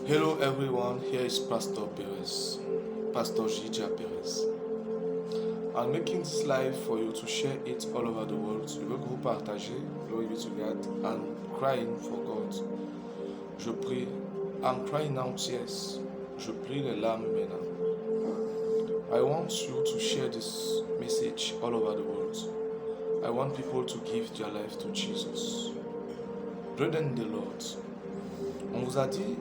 Hello everyone, here is Pastor Perez, Pastor Gija Perez. I'm making this live for you to share it all over the world. Je veux que vous partagez, glory be to God, and crying for God. Je prie, I'm crying now tears. Je prie les larmes maintenant. I want you to share this message all over the world. I want people to give their life to Jesus. Brethren in the Lord, on vous a dit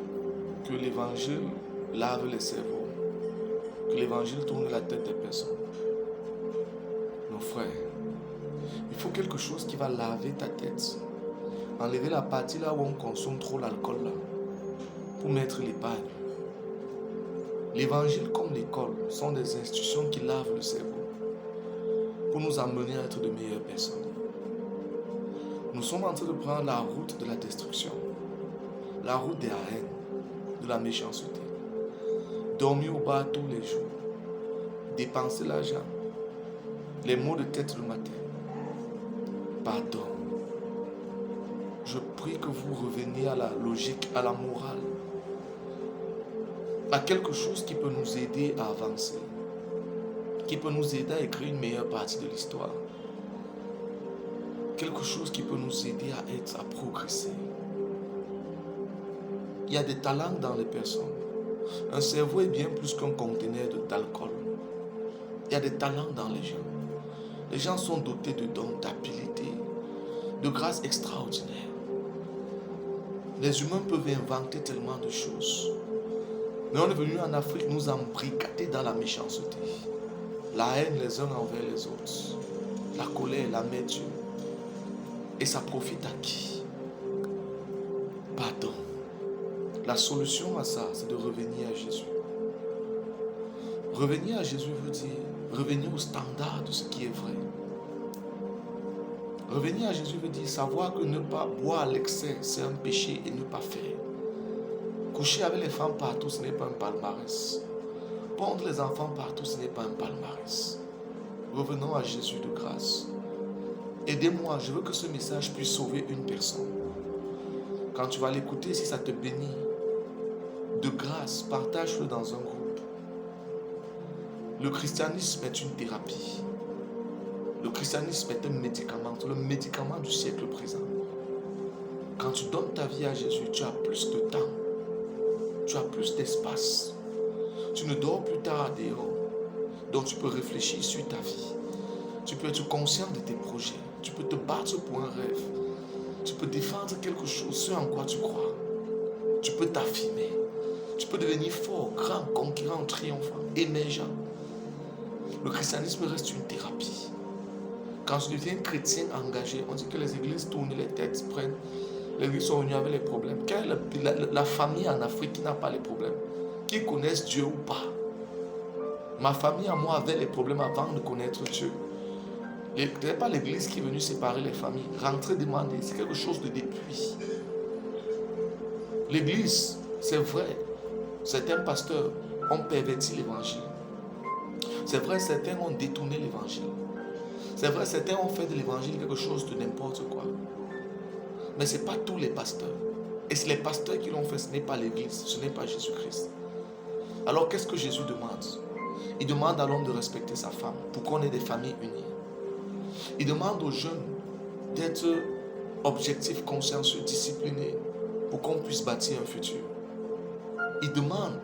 que l'évangile lave les cerveaux, que l'évangile tourne la tête des personnes. Nos frères, il faut quelque chose qui va laver ta tête, enlever la partie là où on consomme trop l'alcool là, pour mettre l'épargne. L'évangile comme l'école sont des institutions qui lavent le cerveau, pour nous amener à être de meilleures personnes. Nous sommes en train de prendre la route de la destruction, la route de la haine, de la méchanceté. Dormir au bar tous les jours, dépenser l'argent, les maux de tête le matin. Pardon. Je prie que vous reveniez à la logique, à la morale, à quelque chose qui peut nous aider à avancer, qui peut nous aider à écrire une meilleure partie de l'histoire, quelque chose qui peut nous aider à progresser. Il y a des talents dans les personnes. Un cerveau est bien plus qu'un conteneur d'alcool. Il y a des talents dans les gens. Les gens sont dotés de dons, d'habiletés, de grâces extraordinaires. Les humains peuvent inventer tellement de choses. Mais on est venu en Afrique nous embrigader dans la méchanceté. La haine les uns envers les autres. La colère, l'amertume. Et ça profite à qui? Pardon. La solution à ça, c'est de revenir à Jésus. Revenir à Jésus veut dire revenir au standard de ce qui est vrai. Revenir à Jésus veut dire savoir que ne pas boire à l'excès, c'est un péché et ne pas faire. Coucher avec les femmes partout, ce n'est pas un palmarès. Pondre les enfants partout, ce n'est pas un palmarès. Revenons à Jésus de grâce. Aidez-moi, je veux que ce message puisse sauver une personne. Quand tu vas l'écouter, si ça te bénit, de grâce, partage-le dans un groupe. Le christianisme est une thérapie. Le christianisme est un médicament, c'est le médicament du siècle présent. Quand tu donnes ta vie à Jésus, tu as plus de temps, tu as plus d'espace. Tu ne dors plus tard dehors, donc tu peux réfléchir sur ta vie. Tu peux être conscient de tes projets, tu peux te battre pour un rêve. Tu peux défendre quelque chose, ce en quoi tu crois. Tu peux t'affirmer. Tu peux devenir fort, grand, conquérant, triomphant, émergent. Le christianisme reste une thérapie. Quand tu deviens chrétien engagé, on dit que les églises tournent les têtes, prennent. Les églises sont venues avec les problèmes. Quelle est la famille en Afrique qui n'a pas les problèmes? Qui connaissent Dieu ou pas? Ma famille à moi avait les problèmes avant de connaître Dieu. Ce n'est pas l'église qui est venue séparer les familles. Rentrer, demander, c'est quelque chose de depuis. L'église, c'est vrai, certains pasteurs ont perverti l'évangile. C'est vrai, certains ont détourné l'évangile. C'est vrai, certains ont fait de l'évangile quelque chose de n'importe quoi. Mais ce n'est pas tous les pasteurs. Et c'est les pasteurs qui l'ont fait, ce n'est pas l'église, ce n'est pas Jésus-Christ. Alors qu'est-ce que Jésus demande? Il demande à l'homme de respecter sa femme pour qu'on ait des familles unies. Il demande aux jeunes d'être objectifs, consciencieux, disciplinés pour qu'on puisse bâtir un futur. Il demande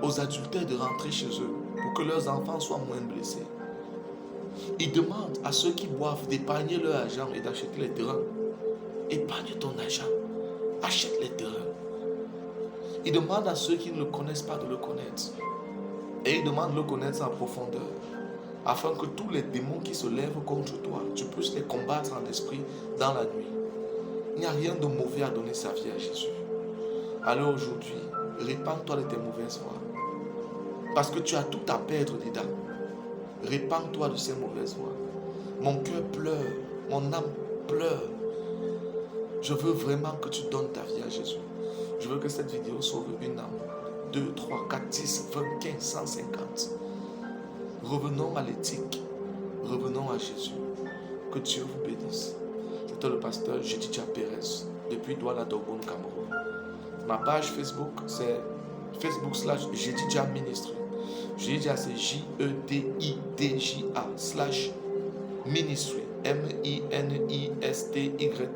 aux adultères de rentrer chez eux pour que leurs enfants soient moins blessés. Il demande à ceux qui boivent d'épargner leur argent et d'acheter les terrains. Épargne ton argent, achète les terrains. Il demande à ceux qui ne le connaissent pas de le connaître. Et il demande de le connaître en profondeur, afin que tous les démons qui se lèvent contre toi, tu puisses les combattre en esprit dans la nuit. Il n'y a rien de mauvais à donner sa vie à Jésus. Alors aujourd'hui, répands-toi de tes mauvaises voies. Parce que tu as tout à perdre dedans. Répands-toi de ces mauvaises voies. Mon cœur pleure, mon âme pleure. Je veux vraiment que tu donnes ta vie à Jésus. Je veux que cette vidéo sauve une âme. 2, 3, 4, 10, 20, 15, 150. Revenons à l'éthique. Revenons à Jésus. Que Dieu vous bénisse. C'était le pasteur Gija Perez depuis Douala, Dogon, Cameroun. Ma page Facebook, c'est Facebook/Jedidja Ministry. Jedidja, c'est Jedidja /Ministry. MINISTYTRY.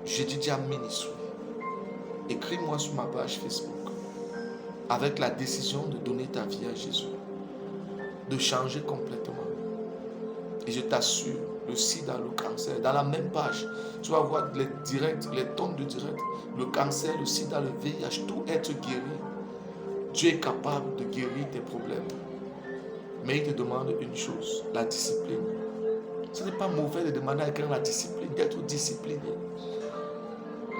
Jedidja Ministry. Écris-moi sur ma page Facebook avec la décision de donner ta vie à Jésus, de changer complètement. Et je t'assure, le sida, le cancer, dans la même page, tu vas voir les directs, les tonnes de directs, le cancer, le sida, le VIH, tout être guéri. Dieu est capable de guérir tes problèmes. Mais il te demande une chose, la discipline. Ce n'est pas mauvais de demander à quelqu'un la discipline, d'être discipliné.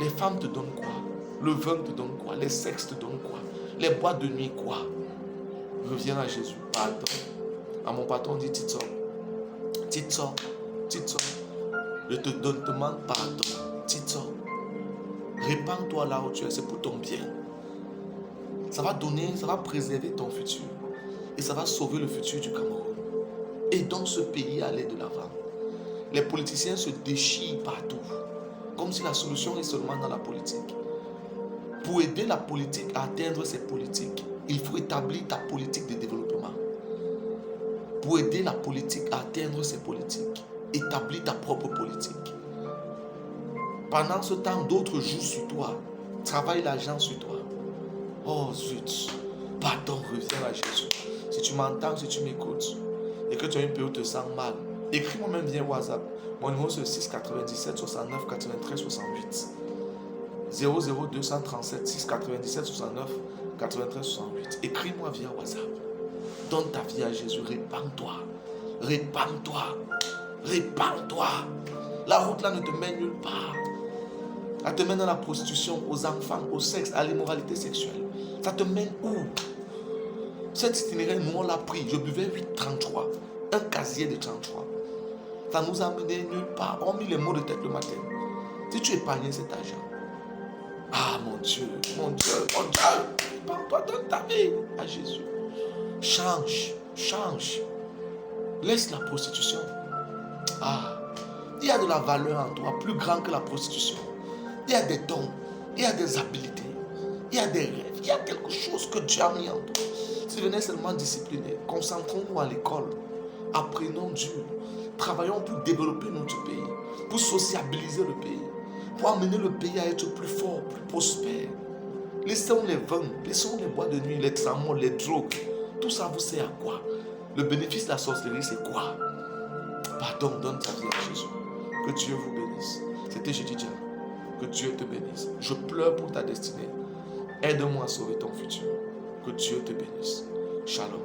Les femmes te donnent quoi? Le vin te donne quoi? Les sexes te donnent quoi? Les boîtes de nuit quoi? Reviens à Jésus. Pardon. À mon patron dit Tito. Tito. Je te demande pardon. Tito. Répands-toi là où tu es, c'est pour ton bien. Ça va préserver ton futur. Et ça va sauver le futur du Cameroun. Aidons ce pays à aller de l'avant. Les politiciens se déchirent partout. Comme si la solution est seulement dans la politique. Pour aider la politique à atteindre ses politiques, il faut établir ta politique de développement. Pour aider la politique à atteindre ses politiques, établis ta propre politique. Pendant ce temps, d'autres jouent sur toi, travaillent l'argent sur toi. Oh zut, pardon, reviens à Jésus. Si tu m'entends, si tu m'écoutes, et que tu as une période où tu te sens mal, écris-moi même via WhatsApp. Mon numéro c'est 6 97 69 93 68. 00237 6 97 69 93 68. Écris-moi via WhatsApp. Donne ta vie à Jésus. Répands-toi. Répands-toi. Répands-toi. La route là ne te mène nulle part. Elle te mène dans la prostitution, aux enfants, au sexe, à l'immoralité sexuelle. Ça te mène où? Cet itinéraire, nous on l'a pris. Je buvais 8,33. Un casier de 33. Ça nous a amené nulle part. On a mis les mots de tête le matin. Si tu épargnais cet argent, ah mon Dieu, prends-toi, donne ta vie à Jésus. Change. Laisse la prostitution. Ah, il y a de la valeur en toi, plus grand que la prostitution. Il y a des dons, il y a des habiletés, il y a des rêves, il y a quelque chose que Dieu a mis en toi. Si tu venais seulement discipliner, concentrons-nous à l'école, apprenons Dieu, travaillons pour développer notre pays, pour sociabiliser le pays, pour amener le pays à être plus fort, plus prospère. Laissons les vins, laissons les boîtes de nuit, les tramons, les drogues. Tout ça vous sert à quoi? Le bénéfice de la sorcellerie, c'est quoi? Pardon, donne ta vie à Jésus. Que Dieu vous bénisse. C'était Jedidja. Que Dieu te bénisse. Je pleure pour ta destinée. Aide-moi à sauver ton futur. Que Dieu te bénisse. Shalom.